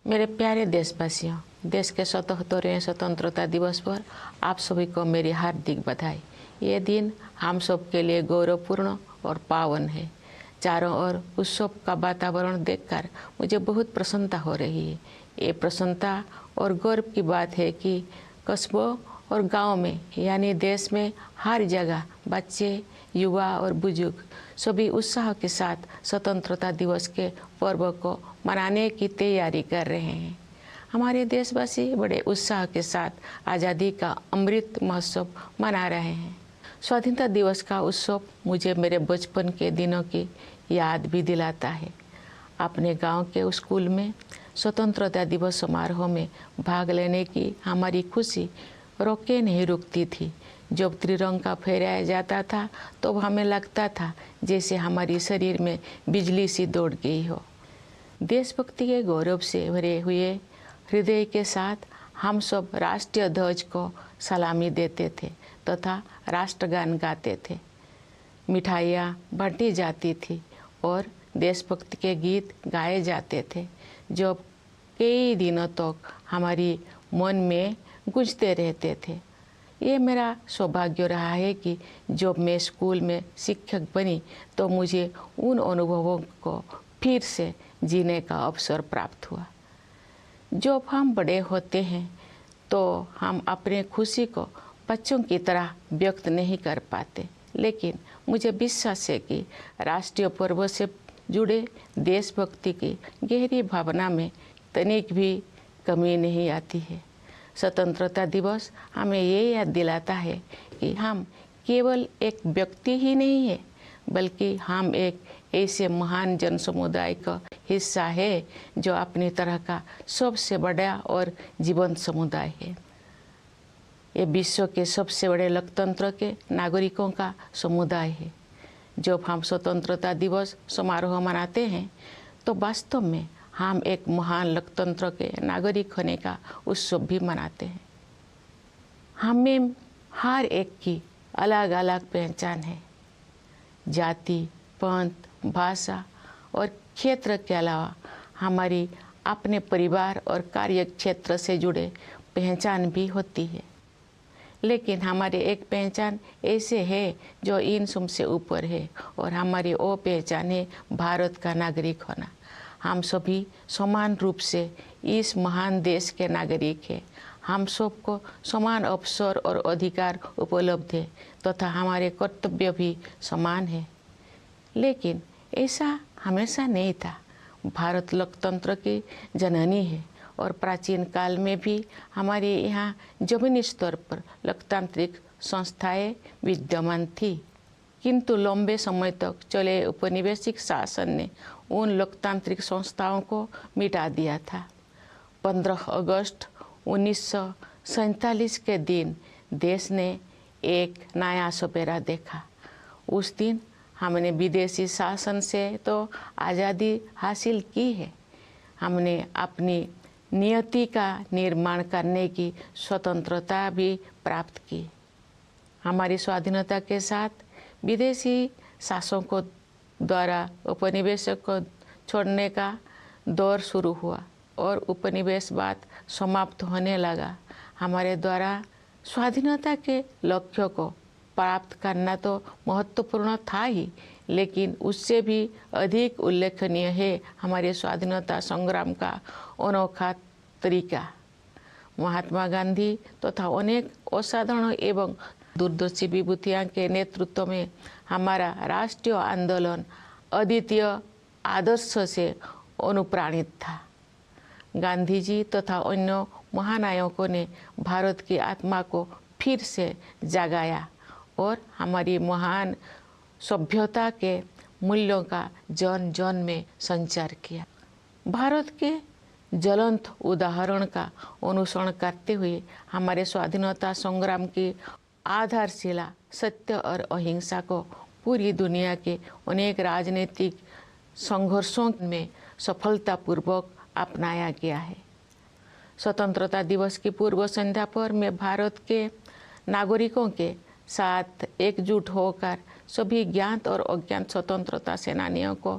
मेरे प्यारे देशवासियों, देश के 77वें स्वतंत्रता दिवस पर आप सभी को मेरी हार्दिक बधाई। ये दिन हम सब के लिए गौरवपूर्ण और पावन है। चारों ओर उत्सव का वातावरण देखकर मुझे बहुत प्रसन्नता हो रही है। ये प्रसन्नता और गौरव की बात है कि कस्बों और गांव में यानी देश में हर जगह बच्चे, युवा और बुजुर्ग सभी उत्साह के साथ स्वतंत्रता दिवस के पर्व को मनाने की तैयारी कर रहे हैं। हमारे देशवासी बड़े उत्साह के साथ आज़ादी का अमृत महोत्सव मना रहे हैं। स्वाधीनता दिवस का उत्सव मुझे मेरे बचपन के दिनों की याद भी दिलाता है। अपने गांव के स्कूल में स्वतंत्रता दिवस समारोह में भाग लेने की हमारी खुशी रोके नहीं रुकती थी। जब त्रिरंगा फहराया जाता था तो हमें लगता था जैसे हमारी शरीर में बिजली सी दौड़ गई हो। देशभक्ति के गौरव से भरे हुए हृदय के साथ हम सब राष्ट्रीय ध्वज को सलामी देते थे तथा राष्ट्रगान गाते थे। मिठाइयाँ बांटी जाती थी और देशभक्ति के गीत गाए जाते थे जो कई दिनों तक हमारी मन में गूंजते रहते थे। ये मेरा सौभाग्य रहा है कि जब मैं स्कूल में शिक्षक बनी तो मुझे उन अनुभवों को फिर से जीने का अवसर प्राप्त हुआ। जब हम बड़े होते हैं तो हम अपने खुशी को बच्चों की तरह व्यक्त नहीं कर पाते, लेकिन मुझे विश्वास है कि राष्ट्रीय पर्व से जुड़े देशभक्ति की गहरी भावना में तनिक भी कमी नहीं आती है। स्वतंत्रता दिवस हमें ये याद दिलाता है कि हम केवल एक व्यक्ति ही नहीं है, बल्कि हम एक ऐसे महान जन समुदाय का हिस्सा है जो अपनी तरह का सबसे बड़ा और जीवंत समुदाय है। ये विश्व के सबसे बड़े लोकतंत्र के नागरिकों का समुदाय है। जब हम स्वतंत्रता दिवस समारोह मनाते हैं तो वास्तव में हम एक महान लोकतंत्र के नागरिक होने का उत्सव भी मनाते हैं। हमें हर एक की अलग अलग पहचान है। जाति, पंथ, भाषा और क्षेत्र के अलावा हमारी अपने परिवार और कार्य क्षेत्र से जुड़े पहचान भी होती है, लेकिन हमारी एक पहचान ऐसे है जो इन सब से ऊपर है और हमारी वो पहचान है भारत का नागरिक होना। हम सभी समान रूप से इस महान देश के नागरिक हैं। हम सबको समान अवसर और अधिकार उपलब्ध है तथा हमारे कर्तव्य भी समान है। लेकिन ऐसा हमेशा नहीं था। भारत लोकतंत्र की जननी है और प्राचीन काल में भी हमारे यहाँ जमीनी स्तर पर लोकतांत्रिक संस्थाएं विद्यमान थी, किंतु लंबे समय तक चले औपनिवेशिक शासन ने उन लोकतांत्रिक संस्थाओं को मिटा दिया था। 15 अगस्त 1947 के दिन देश ने एक नया सपेरा देखा। उस दिन हमने विदेशी शासन से तो आज़ादी हासिल की है, हमने अपनी नियति का निर्माण करने की स्वतंत्रता भी प्राप्त की। हमारी स्वाधीनता के साथ विदेशी शासकों द्वारा उपनिवेशों को छोड़ने का दौर शुरू हुआ और उपनिवेशवाद समाप्त होने लगा। हमारे द्वारा स्वाधीनता के लक्ष्य को प्राप्त करना तो महत्वपूर्ण था ही, लेकिन उससे भी अधिक उल्लेखनीय है हमारे स्वाधीनता संग्राम का अनोखा तरीका। महात्मा गांधी तथा अनेक असाधारण एवं दूरदर्शी विभूतियों के नेतृत्व में हमारा राष्ट्रीय आंदोलन अद्वितीय आदर्श से अनुप्राणित था। गांधी जी तथा अन्य महानायकों ने भारत की आत्मा को फिर से जगाया और हमारी महान सभ्यता के मूल्यों का जन जन में संचार किया। भारत के ज्वलंत उदाहरण का अनुसरण करते हुए हमारे स्वाधीनता संग्राम की आधारशिला सत्य और अहिंसा को पूरी दुनिया के अनेक राजनीतिक संघर्षों में सफलतापूर्वक अपनाया गया है। स्वतंत्रता दिवस की पूर्व संध्या पर मैं भारत के नागरिकों के साथ एकजुट होकर सभी ज्ञात और अज्ञात स्वतंत्रता सेनानियों को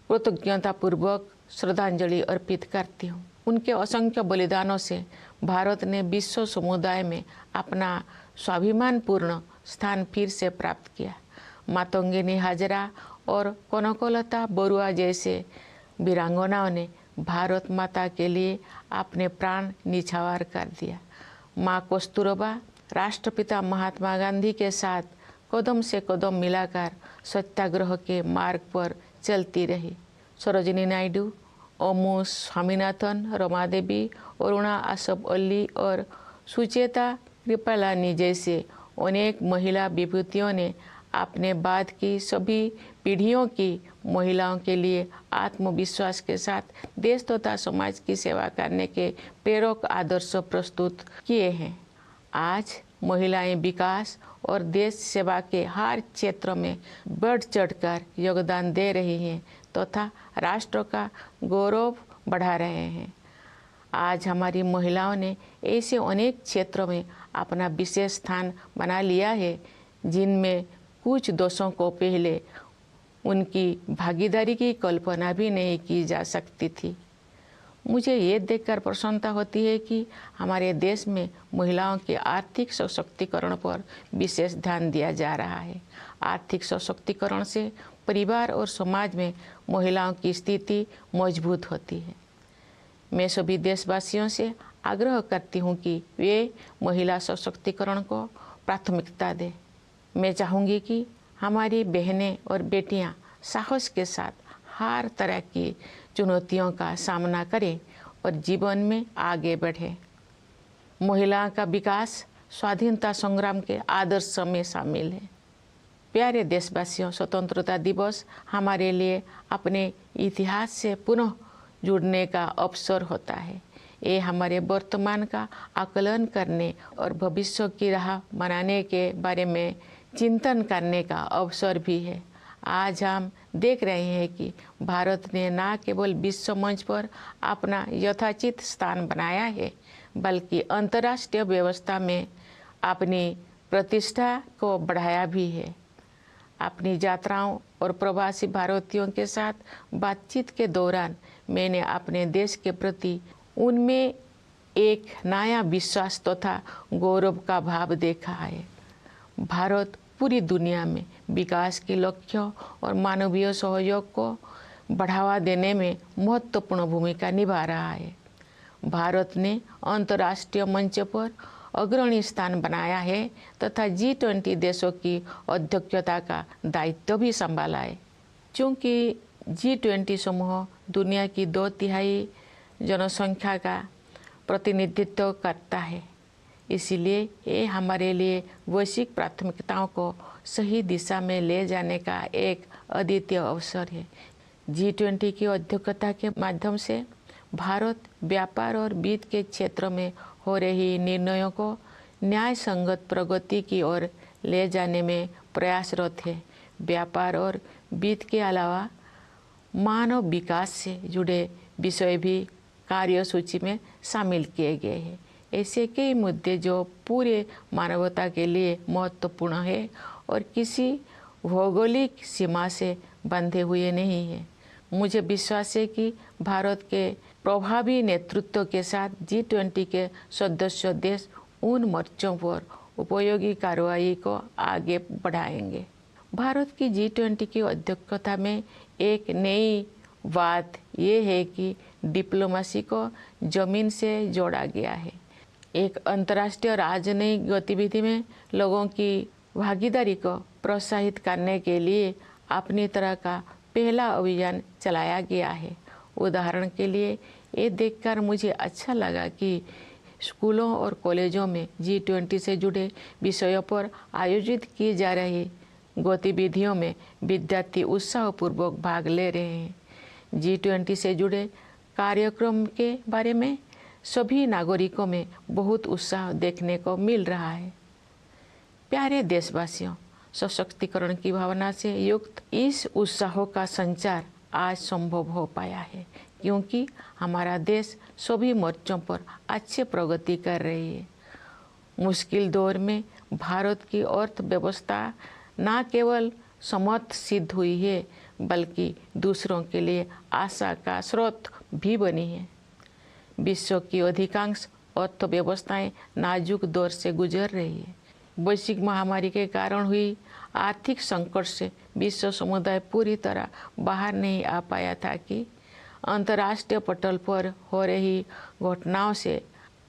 कृतज्ञतापूर्वक श्रद्धांजलि अर्पित करती हूँ। उनके असंख्य बलिदानों से भारत ने विश्व समुदाय में अपना स्वाभिमानपूर्ण स्थान फिर से प्राप्त किया। मातंगिनी हाजरा और कनकलता बरुआ जैसे वीरांगनाओं ने भारत माता के लिए अपने प्राण निछावर कर दिया। माँ कस्तूरबा राष्ट्रपिता महात्मा गांधी के साथ कदम से कदम मिलाकर सत्याग्रह के मार्ग पर चलती रही। सरोजिनी नायडू, ओमू स्वामीनाथन, रमा देवी, अरुणा आसफ अली और सुचेता कृपलानी जैसे अनेक महिला विभूतियों ने अपने बाद की सभी पीढ़ियों की महिलाओं के लिए आत्मविश्वास के साथ देश तथा समाज की सेवा करने के प्रेरक आदर्श प्रस्तुत किए हैं। आज महिलाएं विकास और देश सेवा के हर क्षेत्र में बढ़ चढ़कर योगदान दे रही हैं तथा राष्ट्र का गौरव बढ़ा रहे हैं। आज हमारी महिलाओं ने ऐसे अनेक क्षेत्रों में अपना विशेष स्थान बना लिया है जिनमें कुछ दशकों को पहले उनकी भागीदारी की कल्पना भी नहीं की जा सकती थी। मुझे ये देखकर प्रसन्नता होती है कि हमारे देश में महिलाओं के आर्थिक सशक्तिकरण पर विशेष ध्यान दिया जा रहा है। आर्थिक सशक्तिकरण से परिवार और समाज में महिलाओं की स्थिति मजबूत होती है। मैं सभी देशवासियों से आग्रह करती हूँ कि वे महिला सशक्तिकरण को प्राथमिकता दें। मैं चाहूँगी कि हमारी बहनें और बेटियाँ साहस के साथ हर तरह की चुनौतियों का सामना करें और जीवन में आगे बढ़ें। महिलाओं का विकास स्वाधीनता संग्राम के आदर्श में शामिल है। प्यारे देशवासियों, स्वतंत्रता दिवस हमारे लिए अपने इतिहास से पुनः जुड़ने का अवसर होता है। ये हमारे वर्तमान का आकलन करने और भविष्य की राह बनाने के बारे में चिंतन करने का अवसर भी है। आज हम देख रहे हैं कि भारत ने न केवल विश्व मंच पर अपना यथाचित स्थान बनाया है, बल्कि अंतर्राष्ट्रीय व्यवस्था में अपनी प्रतिष्ठा को बढ़ाया भी है। अपनी यात्राओं और प्रवासी भारतीयों के साथ बातचीत के दौरान मैंने अपने देश के प्रति उनमें एक नया विश्वास तथा गौरव का भाव देखा है। भारत पूरी दुनिया में विकास के लक्ष्यों और मानवीय सहयोग को बढ़ावा देने में महत्वपूर्ण भूमिका निभा रहा है। भारत ने अंतर्राष्ट्रीय मंच पर अग्रणी स्थान बनाया है तथा G20 देशों की अध्यक्षता का दायित्व भी संभाला है। चूँकि G20 समूह दुनिया की 2/3 जनसंख्या का प्रतिनिधित्व करता है, इसलिए ये हमारे लिए वैश्विक प्राथमिकताओं को सही दिशा में ले जाने का एक अद्वितीय अवसर है। G20 की अध्यक्षता के माध्यम से भारत व्यापार और वित्त के क्षेत्र में हो रही निर्णयों को न्याय संगत प्रगति की ओर ले जाने में प्रयासरत है। व्यापार और वित्त के अलावा मानव विकास से जुड़े विषय भी कार्यसूची में शामिल किए गए हैं। ऐसे कई मुद्दे जो पूरे मानवता के लिए महत्वपूर्ण है और किसी भौगोलिक सीमा से बंधे हुए नहीं हैं। मुझे विश्वास है कि भारत के प्रभावी नेतृत्व के साथ G20 के सदस्य देश उन मोर्चों पर उपयोगी कार्रवाई को आगे बढ़ाएंगे। भारत की G20 की अध्यक्षता में एक नई बात यह है कि डिप्लोमेसी को जमीन से जोड़ा गया है। एक अंतर्राष्ट्रीय राजनयिक गतिविधि में लोगों की भागीदारी को प्रोत्साहित करने के लिए अपनी तरह का पहला अभियान चलाया गया है। उदाहरण के लिए ये देखकर मुझे अच्छा लगा कि स्कूलों और कॉलेजों में G20 से जुड़े विषयों पर आयोजित की जा रही गतिविधियों में विद्यार्थी उत्साहपूर्वक भाग ले रहे हैं। G20 से जुड़े कार्यक्रम के बारे में सभी नागरिकों में बहुत उत्साह देखने को मिल रहा है। प्यारे देशवासियों, सशक्तिकरण की भावना से युक्त इस उत्साह का संचार आज संभव हो पाया है क्योंकि हमारा देश सभी मोर्चों पर अच्छी प्रगति कर रही है। मुश्किल दौर में भारत की अर्थव्यवस्था न केवल समर्थ सिद्ध हुई है बल्कि दूसरों के लिए आशा का स्रोत भी बनी है। विश्व की अधिकांश अर्थव्यवस्थाएं नाजुक दौर से गुजर रही है। वैश्विक महामारी के कारण हुई आर्थिक संकट से विश्व समुदाय पूरी तरह बाहर नहीं आ पाया था कि अंतर्राष्ट्रीय पटल पर हो रही घटनाओं से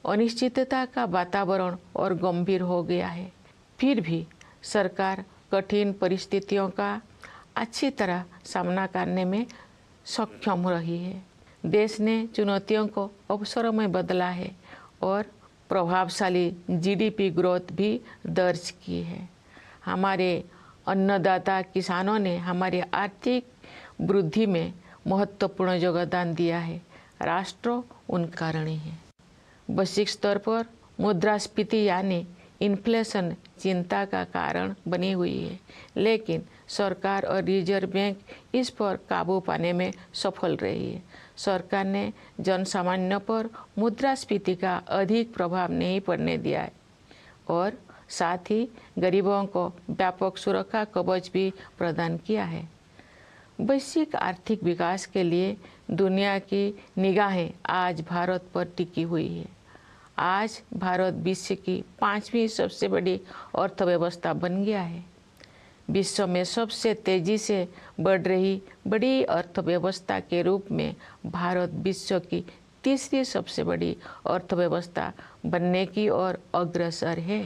अनिश्चितता का वातावरण और गंभीर हो गया है। फिर भी सरकार कठिन परिस्थितियों का अच्छी तरह सामना करने में सक्षम रही है। देश ने चुनौतियों को अवसरों में बदला है और प्रभावशाली जीडीपी ग्रोथ भी दर्ज की है। हमारे अन्नदाता किसानों ने हमारी आर्थिक वृद्धि में महत्वपूर्ण योगदान दिया है। राष्ट्र उनका ऋणी है। वैश्विक स्तर पर मुद्रास्फीति यानी इन्फ्लेशन चिंता का कारण बनी हुई है, लेकिन सरकार और रिजर्व बैंक इस पर काबू पाने में सफल रही है। सरकार ने जनसामान्य पर मुद्रास्फीति का अधिक प्रभाव नहीं पड़ने दिया है और साथ ही गरीबों को व्यापक सुरक्षा कवच भी प्रदान किया है। वैश्विक आर्थिक विकास के लिए दुनिया की निगाहें आज भारत पर टिकी हुई है। आज भारत विश्व की 5वीं सबसे बड़ी अर्थव्यवस्था बन गया है। विश्व में सबसे तेजी से बढ़ रही बड़ी अर्थव्यवस्था के रूप में भारत विश्व की 3री सबसे बड़ी अर्थव्यवस्था बनने की ओर अग्रसर है।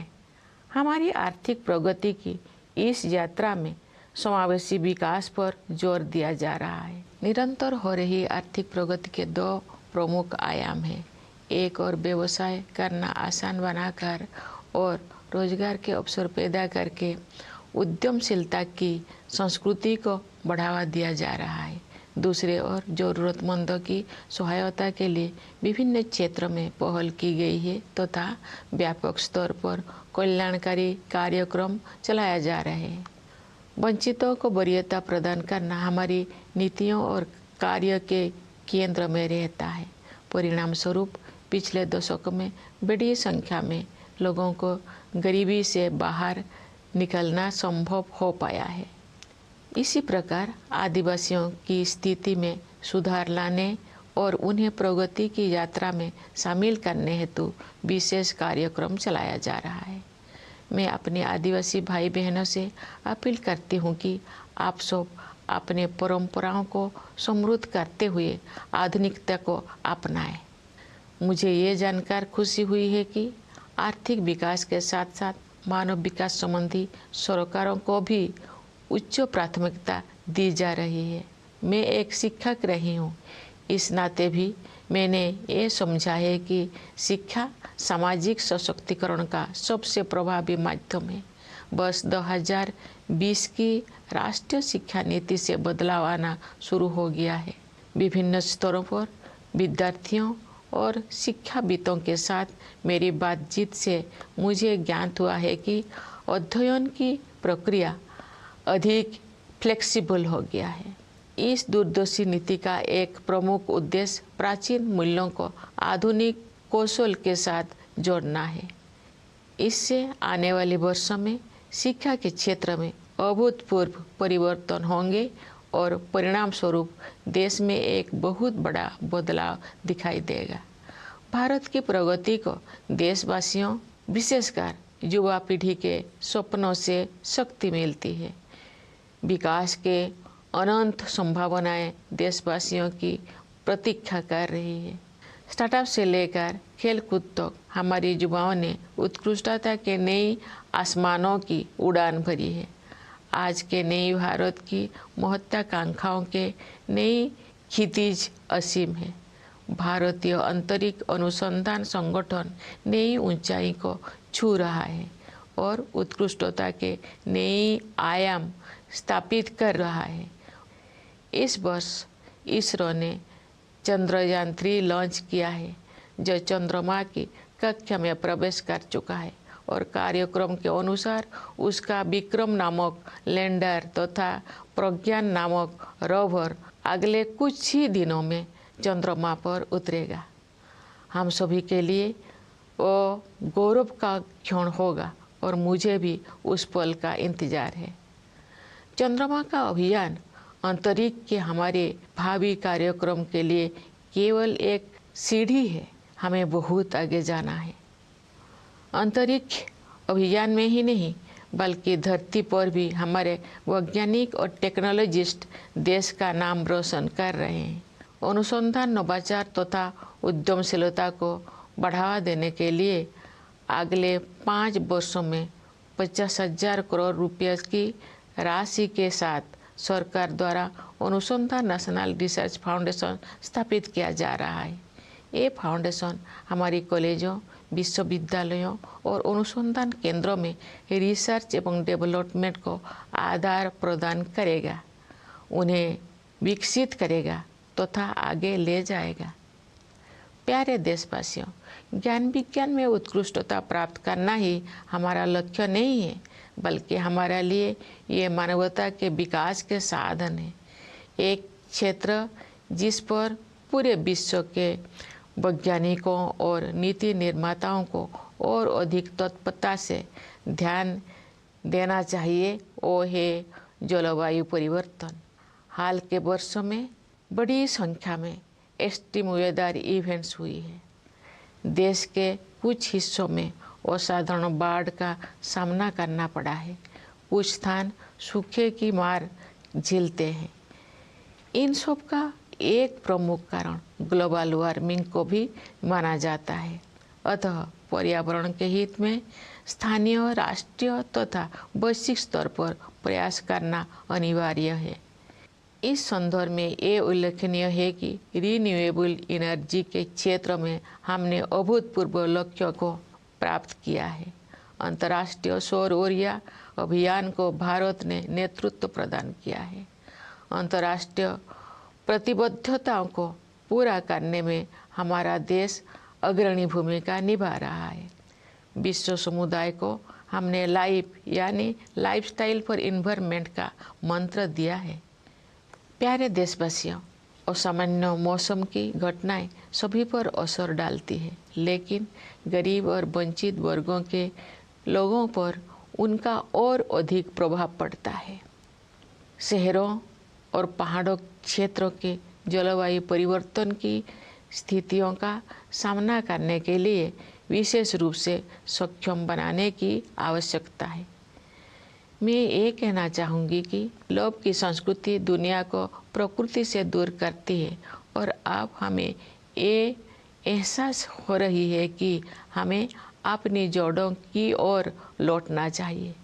हमारी आर्थिक प्रगति की इस यात्रा में समावेशी विकास पर जोर दिया जा रहा है। निरंतर हो रही आर्थिक प्रगति के 2 प्रमुख आयाम हैं। एक और व्यवसाय करना आसान बनाकर और रोजगार के अवसर पैदा करके उद्यमशीलता की संस्कृति को बढ़ावा दिया जा रहा है। दूसरे ओर जरूरतमंदों की सहायता के लिए विभिन्न क्षेत्रों में पहल की गई है तथा व्यापक स्तर पर कल्याणकारी कार्यक्रम चलाया जा रहे हैं। वंचितों को वरीयता प्रदान करना हमारी नीतियों और कार्य के केंद्र में रहता है। परिणाम स्वरूप पिछले दशक में बड़ी संख्या में लोगों को गरीबी से बाहर निकलना संभव हो पाया है। इसी प्रकार आदिवासियों की स्थिति में सुधार लाने और उन्हें प्रगति की यात्रा में शामिल करने हेतु विशेष कार्यक्रम चलाया जा रहा है। मैं अपने आदिवासी भाई बहनों से अपील करती हूँ कि आप सब अपने परंपराओं को समृद्ध करते हुए आधुनिकता को अपनाएं। मुझे ये जानकर खुशी हुई है कि आर्थिक विकास के साथ साथ मानव विकास संबंधी सरकारों को भी उच्च प्राथमिकता दी जा रही है। मैं एक शिक्षक रही हूँ, इस नाते भी मैंने ये समझा है कि शिक्षा सामाजिक सशक्तिकरण का सबसे प्रभावी माध्यम है। वर्ष 2020 की राष्ट्रीय शिक्षा नीति से बदलाव आना शुरू हो गया है। विभिन्न स्तरों पर विद्यार्थियों और शिक्षाविदों के साथ मेरी बातचीत से मुझे ज्ञात हुआ है कि अध्ययन की प्रक्रिया अधिक फ्लेक्सिबल हो गया है। इस दूरदर्शी नीति का एक प्रमुख उद्देश्य प्राचीन मूल्यों को आधुनिक कौशल के साथ जोड़ना है। इससे आने वाले वर्षों में शिक्षा के क्षेत्र में अभूतपूर्व परिवर्तन होंगे और परिणाम स्वरूप देश में एक बहुत बड़ा बदलाव दिखाई देगा। भारत की प्रगति को देशवासियों, विशेषकर युवा पीढ़ी के सपनों से शक्ति मिलती है। विकास के अनंत संभावनाएं देशवासियों की प्रतीक्षा कर रही है। स्टार्टअप से लेकर खेलकूद तक हमारे युवाओं ने उत्कृष्टता के नई आसमानों की उड़ान भरी है। आज के नई भारत की महत्वाकांक्षाओं के नई क्षितिज असीम है। भारतीय अंतरिक्ष अनुसंधान संगठन नई ऊंचाई को छू रहा है और उत्कृष्टता के नई आयाम स्थापित कर रहा है। इस वर्ष इसरो ने चंद्रयान 3 लॉन्च किया है, जो चंद्रमा की कक्षा में प्रवेश कर चुका है और कार्यक्रम के अनुसार उसका विक्रम नामक लैंडर तथा प्रज्ञान नामक रोवर अगले कुछ ही दिनों में चंद्रमा पर उतरेगा। हम सभी के लिए वो गौरव का क्षण होगा और मुझे भी उस पल का इंतजार है। चंद्रमा का अभियान अंतरिक्ष के हमारे भावी कार्यक्रम के लिए केवल एक सीढ़ी है। हमें बहुत आगे जाना है। अंतरिक्ष अभियान में ही नहीं बल्कि धरती पर भी हमारे वैज्ञानिक और टेक्नोलॉजिस्ट देश का नाम रोशन कर रहे हैं। अनुसंधान, नवाचार तथा उद्यमशीलता को बढ़ावा देने के लिए अगले 5 वर्षों में 50,000 करोड़ रुपये की राशि के साथ सरकार द्वारा अनुसंधान नेशनल रिसर्च फाउंडेशन स्थापित किया जा रहा है। ये फाउंडेशन हमारी कॉलेजों, विश्वविद्यालयों और अनुसंधान केंद्रों में रिसर्च एवं डेवलपमेंट को आधार प्रदान करेगा, उन्हें विकसित करेगा तथा आगे ले जाएगा। प्यारे देशवासियों, ज्ञान विज्ञान में उत्कृष्टता प्राप्त करना ही हमारा लक्ष्य नहीं है, बल्कि हमारे लिए ये मानवता के विकास के साधन है। एक क्षेत्र जिस पर पूरे विश्व के वैज्ञानिकों और नीति निर्माताओं को और अधिक तत्परता से ध्यान देना चाहिए वो है जलवायु परिवर्तन। हाल के वर्षों में बड़ी संख्या में एक्सट्रीम वेदर इवेंट्स हुई है। देश के कुछ हिस्सों में असाधारण बाढ़ का सामना करना पड़ा है, कुछ स्थान सूखे की मार झेलते हैं। इन सब का एक प्रमुख कारण ग्लोबल वार्मिंग को भी माना जाता है। अतः पर्यावरण के हित में स्थानीय, राष्ट्रीय तथा वैश्विक स्तर पर प्रयास करना अनिवार्य है। इस संदर्भ में ये उल्लेखनीय है कि रिन्यूएबल एनर्जी के क्षेत्र में हमने अभूतपूर्व लक्ष्यों को प्राप्त किया है। अंतर्राष्ट्रीय सौर ऊर्जा अभियान को भारत ने नेतृत्व प्रदान किया है। अंतर्राष्ट्रीय प्रतिबद्धताओं को पूरा करने में हमारा देश अग्रणी भूमिका निभा रहा है। विश्व समुदाय को हमने लाइफ यानी लाइफस्टाइल फॉर एनवायरनमेंट का मंत्र दिया है। प्यारे देशवासियों, असामान्य मौसम की घटनाएं सभी पर असर डालती है, लेकिन गरीब और वंचित वर्गों के लोगों पर उनका और अधिक प्रभाव पड़ता है। शहरों और पहाड़ों क्षेत्रों के जलवायु परिवर्तन की स्थितियों का सामना करने के लिए विशेष रूप से सक्षम बनाने की आवश्यकता है। मैं ये कहना चाहूँगी कि लोभ की संस्कृति दुनिया को प्रकृति से दूर करती है और अब हमें ये एहसास हो रही है कि हमें अपनी जड़ों की ओर लौटना चाहिए।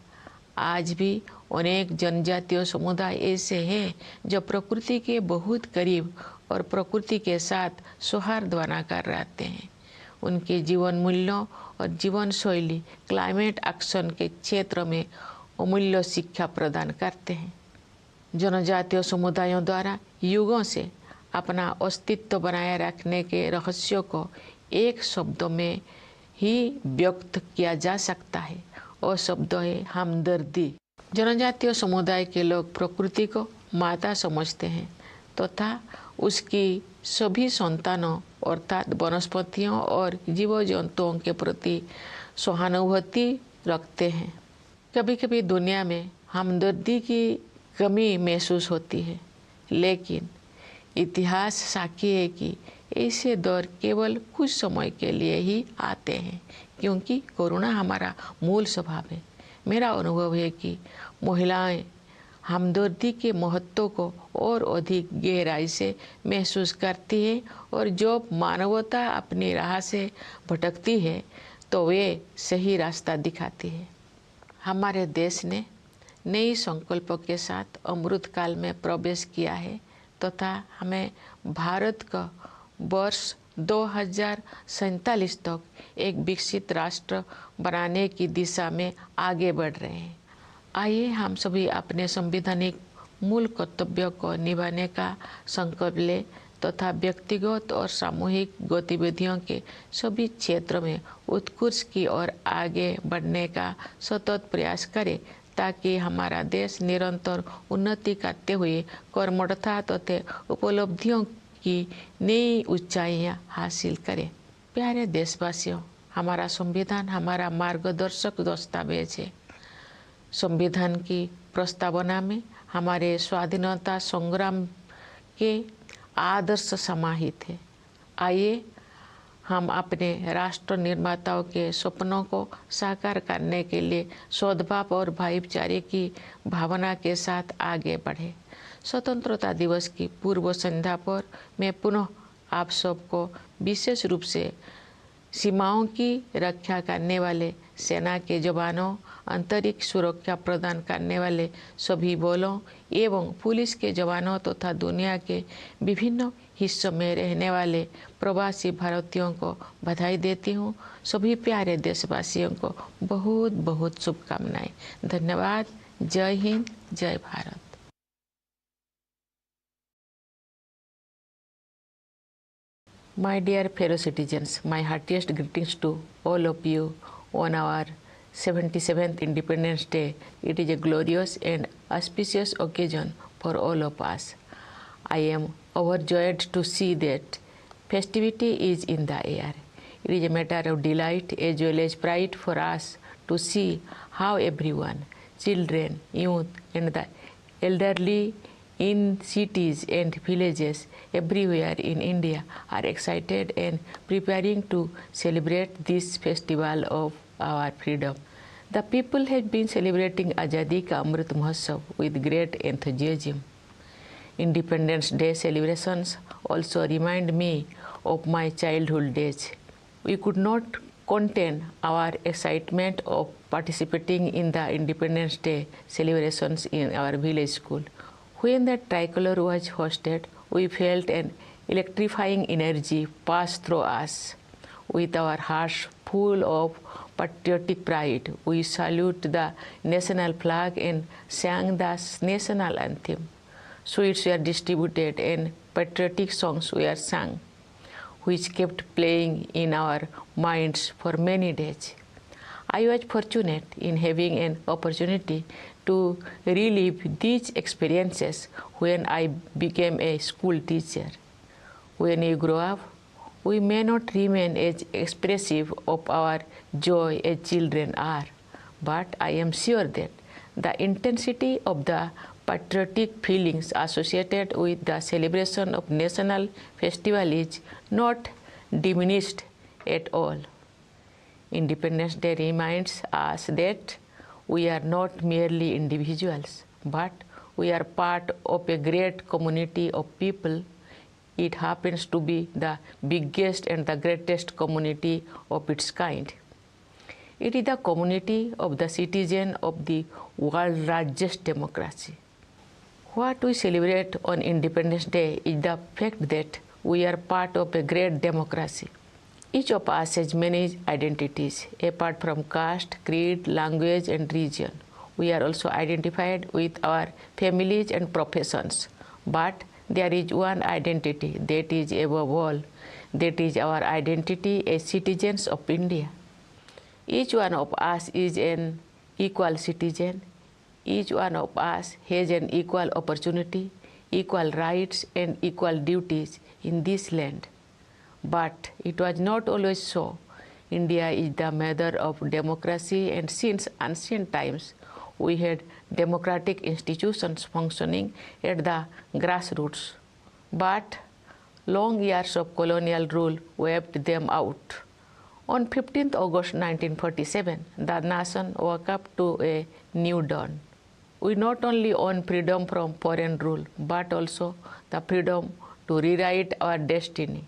आज भी अनेक जनजातीय समुदाय ऐसे हैं जो प्रकृति के बहुत करीब और प्रकृति के साथ सौहार्द बनाकर रहते हैं। उनके जीवन मूल्यों और जीवन शैली क्लाइमेट एक्शन के क्षेत्र में अमूल्य शिक्षा प्रदान करते हैं। जनजातीय समुदायों द्वारा युगों से अपना अस्तित्व बनाए रखने के रहस्यों को एक शब्द में ही व्यक्त किया जा सकता है और शब्द है हमदर्दी। जनजातीय समुदाय के लोग प्रकृति को माता समझते हैं तथा उसकी सभी संतानों अर्थात वनस्पतियों और जीव जंतुओं के प्रति सहानुभूति रखते हैं। कभी कभी दुनिया में हमदर्दी की कमी महसूस होती है, लेकिन इतिहास साक्षी है कि ऐसे दौर केवल कुछ समय के लिए ही आते हैं, क्योंकि करुणा हमारा मूल स्वभाव है। मेरा अनुभव है कि महिलाएं हमदर्दी के महत्व को और अधिक गहराई से महसूस करती है और जब मानवता अपनी राह से भटकती है तो वे सही रास्ता दिखाती है। हमारे देश ने नई संकल्पों के साथ अमृत काल में प्रवेश किया है तथा हमें भारत का वर्ष 2047 तक एक विकसित राष्ट्र बनाने की दिशा में आगे बढ़ रहे हैं। आइए हम सभी अपने संवैधानिक मूल कर्तव्यों को निभाने का संकल्प लें तथा व्यक्तिगत और सामूहिक गतिविधियों के सभी क्षेत्रों में उत्कृष्ट की ओर आगे बढ़ने का सतत प्रयास करें, ताकि हमारा देश निरंतर उन्नति करते हुए कर्मठता तथा उपलब्धियों की नई ऊंचाइयां हासिल करें। प्यारे देशवासियों, हमारा संविधान हमारा मार्गदर्शक दस्तावेज है। संविधान की प्रस्तावना में हमारे स्वाधीनता संग्राम के आदर्श समाहित है। आइए हम अपने राष्ट्र निर्माताओं के सपनों को साकार करने के लिए सद्भाव और भाईचारे की भावना के साथ आगे बढ़े। स्वतंत्रता दिवस की पूर्व संध्या पर मैं पुनः आप सबको विशेष रूप से सीमाओं की रक्षा करने वाले सेना के जवानों, आंतरिक सुरक्षा प्रदान करने वाले सभी बलों एवं पुलिस के जवानों तथा दुनिया के विभिन्न हिस्सों में रहने वाले प्रवासी भारतीयों को बधाई देती हूँ। सभी प्यारे देशवासियों को बहुत बहुत शुभकामनाएं। धन्यवाद। जय हिंद, जय Bharat. My dear fellow citizens, my heartiest greetings to all of you on our 77th Independence Day. It is a glorious and auspicious occasion for all of us. I am overjoyed to see that festivity is in the air. It is a matter of delight as well as pride for us to see how everyone, children, youth, and the elderly in cities and villages everywhere in India are excited and preparing to celebrate this festival of our freedom. The people have been celebrating Azadi Ka Amrit Mahotsav with great enthusiasm. Independence Day celebrations also remind me of my childhood days. We could not contain our excitement of participating in the Independence Day celebrations in our village school. When the tricolor was hosted, we felt an electrifying energy pass through us. With our hearts full of patriotic pride, we salute the national flag and sang the national anthem. Sweets were distributed and patriotic songs were sung, which kept playing in our minds for many days. I was fortunate in having an opportunity to relive these experiences when I became a school teacher. When we grow up, we may not remain as expressive of our joy as children are, but I am sure that the intensity of the patriotic feelings associated with the celebration of national festival is not diminished at all. Independence Day reminds us that we are not merely individuals, but we are part of a great community of people. It happens to be the biggest and the greatest community of its kind. It is the community of the citizens of the world's largest democracy. What we celebrate on Independence Day is the fact that we are part of a great democracy. Each of us has many identities, apart from caste, creed, language, and region. We are also identified with our families and professions. But there is one identity that is above all, that is our identity as citizens of India. Each one of us is an equal citizen. Each one of us has an equal opportunity, equal rights, and equal duties in this land. But it was not always so. India is the mother of democracy, and since ancient times, we had democratic institutions functioning at the grassroots. But long years of colonial rule wiped them out. On 15th August 1947, the nation woke up to a new dawn. We not only own freedom from foreign rule, but also the freedom to rewrite our destiny.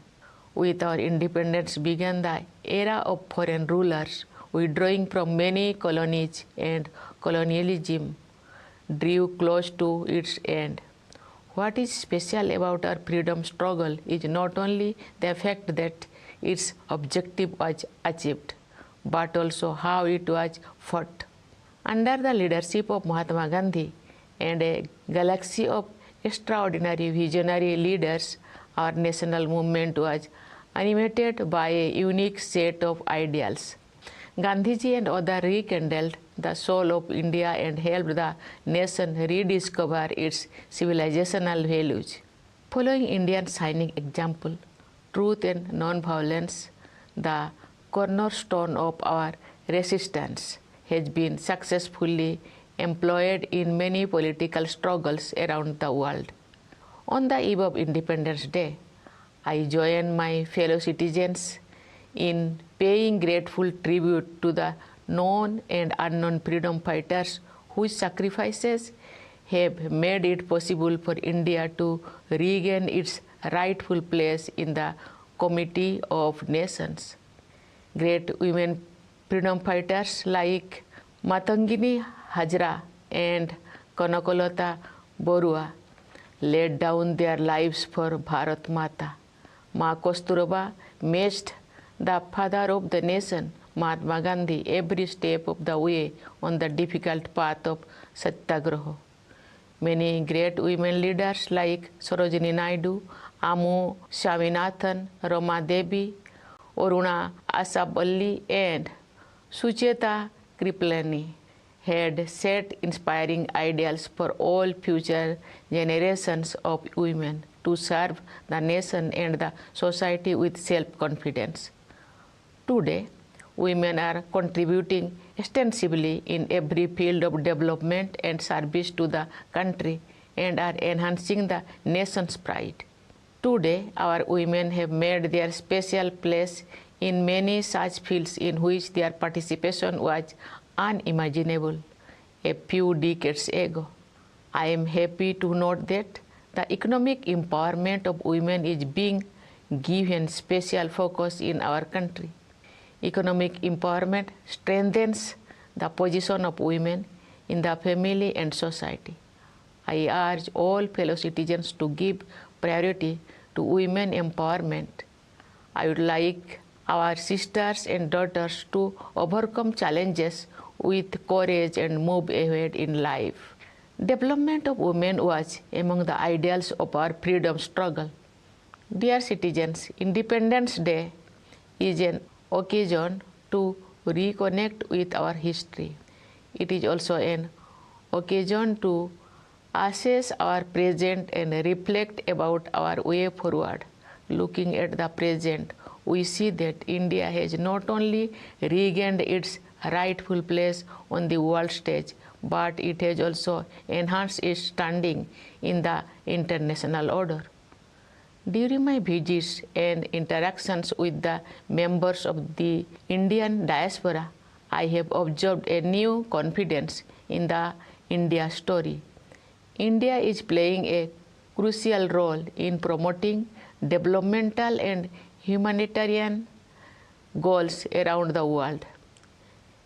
With our independence began the era of foreign rulers withdrawing from many colonies, and colonialism drew close to its end. What is special about our freedom struggle is not only the fact that its objective was achieved, but also how it was fought. Under the leadership of Mahatma Gandhi and a galaxy of extraordinary visionary leaders, our national movement was animated by a unique set of ideals. Gandhiji and others rekindled the soul of India and helped the nation rediscover its civilizational values. Following India's shining example, truth and non-violence, the cornerstone of our resistance, has been successfully employed in many political struggles around the world. On the eve of Independence Day, I join my fellow citizens in paying grateful tribute to the known and unknown freedom fighters whose sacrifices have made it possible for India to regain its rightful place in the Committee of Nations. Great women freedom fighters like Matangini Hajra and Kanakolata Borua laid down their lives for Bharat Mata. Ma Kasturba matched the father of the nation, Mahatma Gandhi, every step of the way on the difficult path of Satyagraha. Many great women leaders like Sarojini Naidu, Amu Swaminathan, Rama Devi, Aruna Asaballi, and Sucheta Kripalani had set inspiring ideals for all future generations of women to serve the nation and the society with self-confidence. Today, women are contributing extensively in every field of development and service to the country and are enhancing the nation's pride. Today, our women have made their special place in many such fields in which their participation was unimaginable a few decades ago. I am happy to note that the economic empowerment of women is being given special focus in our country. Economic empowerment strengthens the position of women in the family and society. I urge all fellow citizens to give priority to women empowerment. I would like our sisters and daughters to overcome challenges with courage and move ahead in life. Development of women was among the ideals of our freedom struggle. Dear citizens, Independence Day is an occasion to reconnect with our history. It is also an occasion to assess our present and reflect about our way forward. Looking at the present, we see that India has not only regained its rightful place on the world stage, but it has also enhanced its standing in the international order. During my visits and interactions with the members of the Indian diaspora, I have observed a new confidence in the India story. India is playing a crucial role in promoting developmental and humanitarian goals around the world.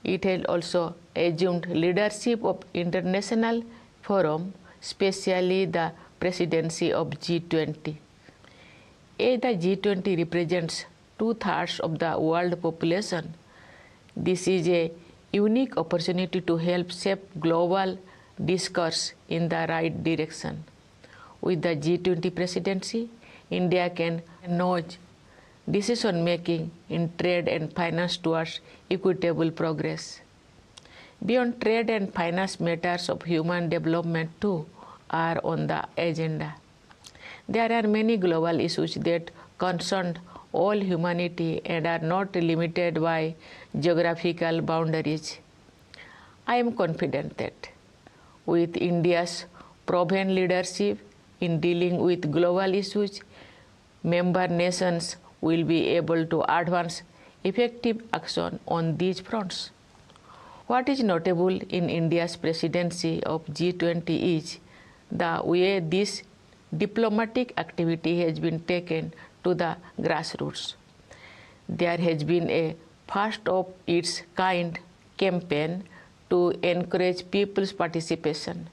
It has also assumed leadership of international forums, especially the presidency of G20. As the G20 represents 2/3 of the world population, this is a unique opportunity to help shape global discourse in the right direction. With the G20 presidency, India can nudge decision-making in trade and finance towards equitable progress. Beyond trade and finance, matters of human development too are on the agenda. There are many global issues that concern all humanity and are not limited by geographical boundaries. I am confident that with India's proven leadership in dealing with global issues, member nations will be able to advance effective action on these fronts. What is notable in India's presidency of G20 is the way this diplomatic activity has been taken to the grassroots. There has been a first of its kind campaign to encourage people's participation.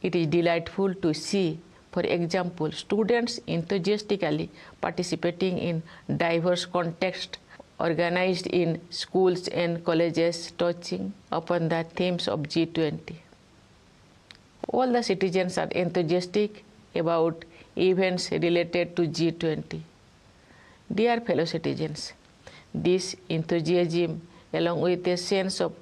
It is delightful to see, for example, students enthusiastically participating in diverse contexts organized in schools and colleges touching upon the themes of G20. All the citizens are enthusiastic about events related to G20. Dear fellow citizens, this enthusiasm along with a sense of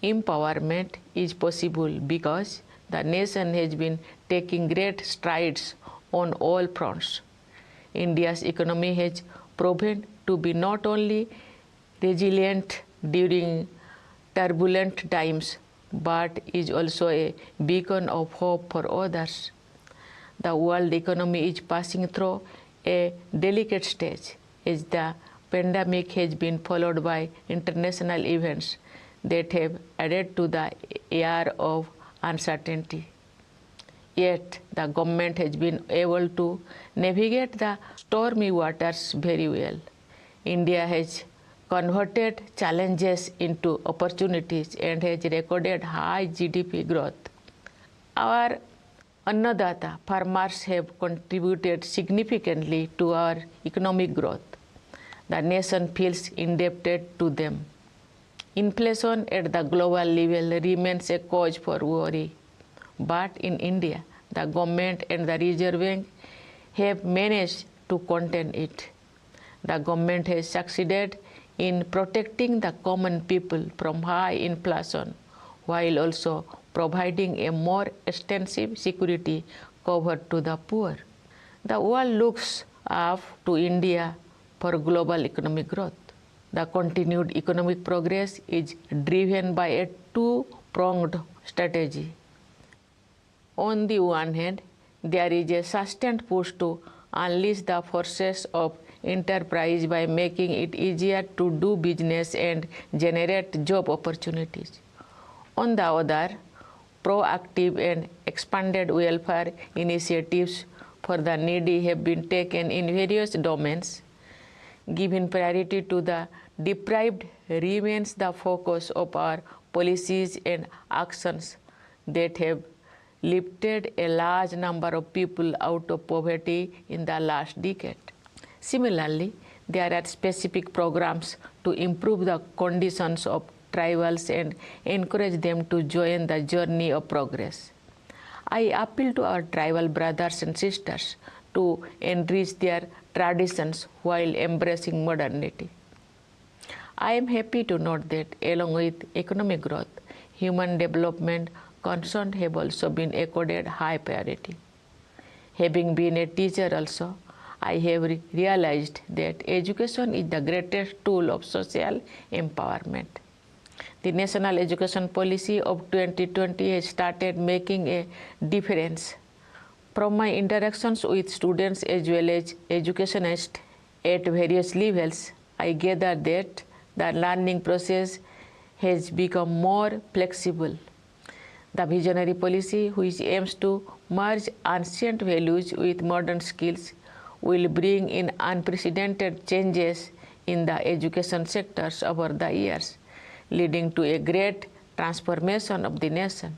empowerment is possible because the nation has been taking great strides on all fronts. India's economy has proven to be not only resilient during turbulent times, but is also a beacon of hope for others. The world economy is passing through a delicate stage as the pandemic has been followed by international events that have added to the air of uncertainty. Yet, the government has been able to navigate the stormy waters very well. India has converted challenges into opportunities and has recorded high GDP growth. Our Annadata farmers have contributed significantly to our economic growth. The nation feels indebted to them. Inflation at the global level remains a cause for worry. But in India, the government and the Reserve Bank have managed to contain it. The government has succeeded in protecting the common people from high inflation, while also providing a more extensive security cover to the poor. The world looks up to India for global economic growth. The continued economic progress is driven by a two-pronged strategy. On the one hand, there is a sustained push to unleash the forces of enterprise by making it easier to do business and generate job opportunities. On the other, proactive and expanded welfare initiatives for the needy have been taken in various domains. Giving priority to the deprived remains the focus of our policies and actions that have lifted a large number of people out of poverty in the last decade. Similarly, there are specific programs to improve the conditions of tribals and encourage them to join the journey of progress. I appeal to our tribal brothers and sisters to enrich their traditions while embracing modernity. I am happy to note that along with economic growth, human development concerns have also been accorded high priority. Having been a teacher also, I have realized that education is the greatest tool of social empowerment. The National Education Policy of 2020 has started making a difference. From my interactions with students as well as educationists at various levels, I gather that the learning process has become more flexible. The visionary policy, which aims to merge ancient values with modern skills, will bring in unprecedented changes in the education sectors over the years, leading to a great transformation of the nation.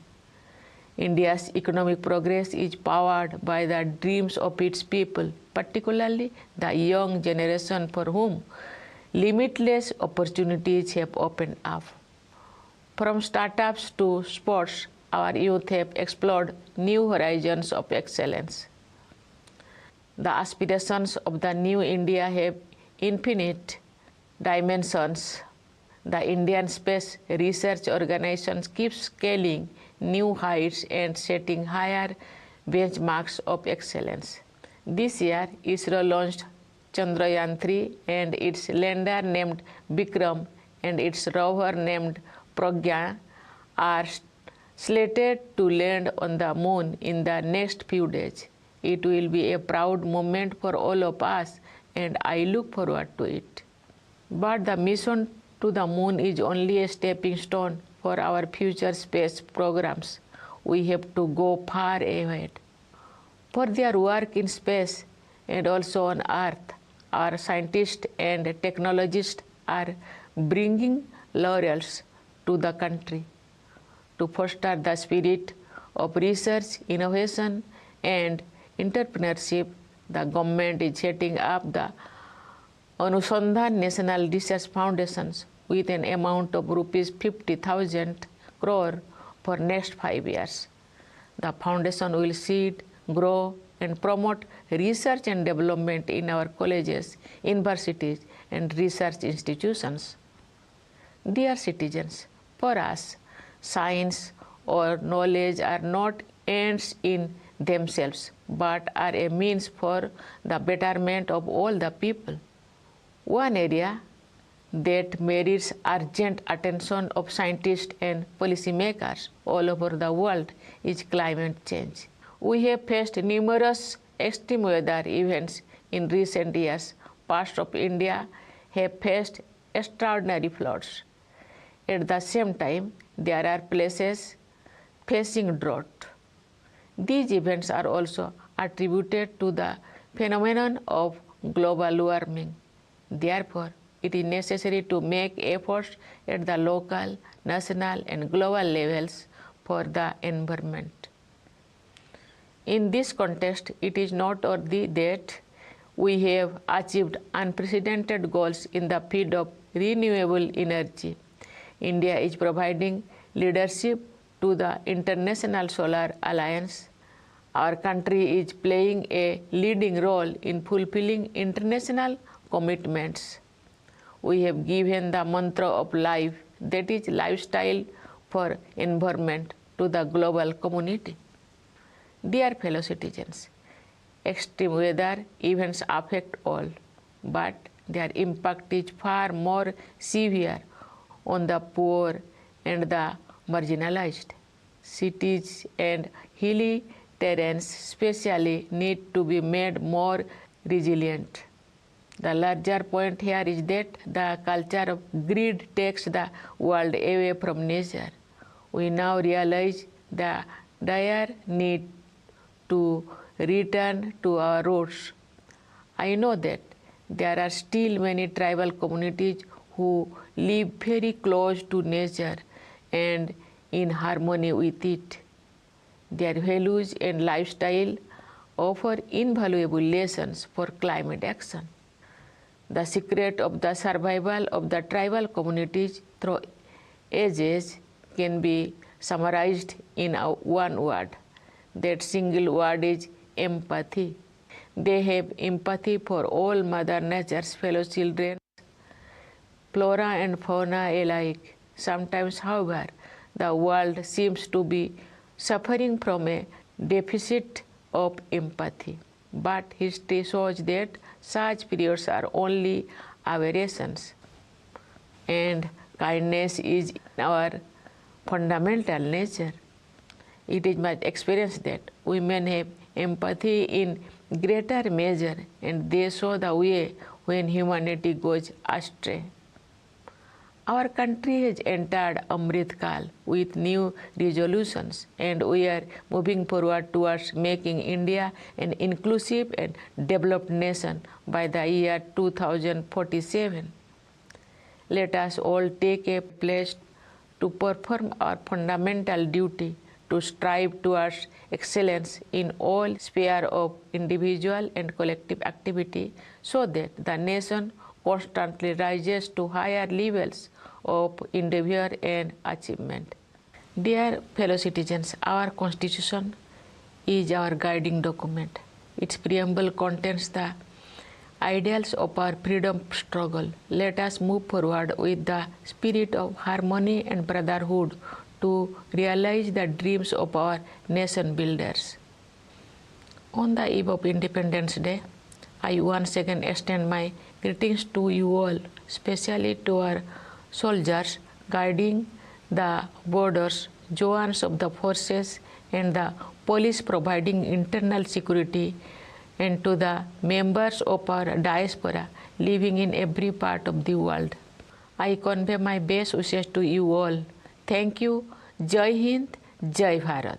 India's economic progress is powered by the dreams of its people, particularly the young generation for whom limitless opportunities have opened up. From startups to sports, our youth have explored new horizons of excellence. The aspirations of the new India have infinite dimensions. The Indian Space Research Organization keeps scaling new heights and setting higher benchmarks of excellence. This year, ISRO launched Chandrayaan-3 and its lander named Vikram and its rover named Pragya are slated to land on the moon in the next few days. It will be a proud moment for all of us, and I look forward to it. But the mission to the moon is only a stepping stone for our future space programs. We have to go far ahead. For their work in space and also on Earth, our scientists and technologists are bringing laurels to the country. To foster the spirit of research, innovation, and entrepreneurship, the government is setting up the Anusandhan National Research Foundations with an amount of rupees 50,000 crore for next 5 years. The foundation will seed, grow, and promote research and development in our colleges, universities, and research institutions. Dear citizens, for us, science or knowledge are not ends in themselves, but are a means for the betterment of all the people. One area that merits urgent attention of scientists and policymakers all over the world is climate change. We have faced numerous extreme weather events in recent years. Parts of India have faced extraordinary floods. At the same time, there are places facing drought. These events are also attributed to the phenomenon of global warming. Therefore, it is necessary to make efforts at the local, national, and global levels for the environment. In this context, it is noteworthy that we have achieved unprecedented goals in the field of renewable energy. India is providing leadership to the International Solar Alliance. Our country is playing a leading role in fulfilling international commitments. We have given the mantra of life, that is lifestyle for environment, to the global community. Dear fellow citizens, extreme weather events affect all, but their impact is far more severe on the poor and the marginalized. Cities and hilly terrains especially need to be made more resilient. The larger point here is that the culture of greed takes the world away from nature. We now realize the dire need to return to our roots. I know that there are still many tribal communities who live very close to nature and in harmony with it. Their values and lifestyle offer invaluable lessons for climate action. The secret of the survival of the tribal communities through ages can be summarized in one word. That single word is empathy. They have empathy for all Mother Nature's fellow children, flora and fauna alike. Sometimes, however, the world seems to be suffering from a deficit of empathy. But history shows that such periods are only aberrations, and kindness is our fundamental nature. It is my experience that women have empathy in greater measure, and they show the way when humanity goes astray. Our country has entered Amrit Kal with new resolutions, and we are moving forward towards making India an inclusive and developed nation by the year 2047. Let us all take a pledge to perform our fundamental duty to strive towards excellence in all spheres of individual and collective activity, so that the nation constantly rises to higher levels of endeavor and achievement. Dear fellow citizens, our Constitution is our guiding document. Its preamble contains the ideals of our freedom struggle. Let us move forward with the spirit of harmony and brotherhood to realize the dreams of our nation builders. On the eve of Independence Day, I once again extend my greetings to you all, especially to our soldiers guarding the borders, Jawans of the forces, and the police providing internal security, and to the members of our diaspora living in every part of the world. I convey my best wishes to you all. Thank you. Jai Hind, Jai Bharat.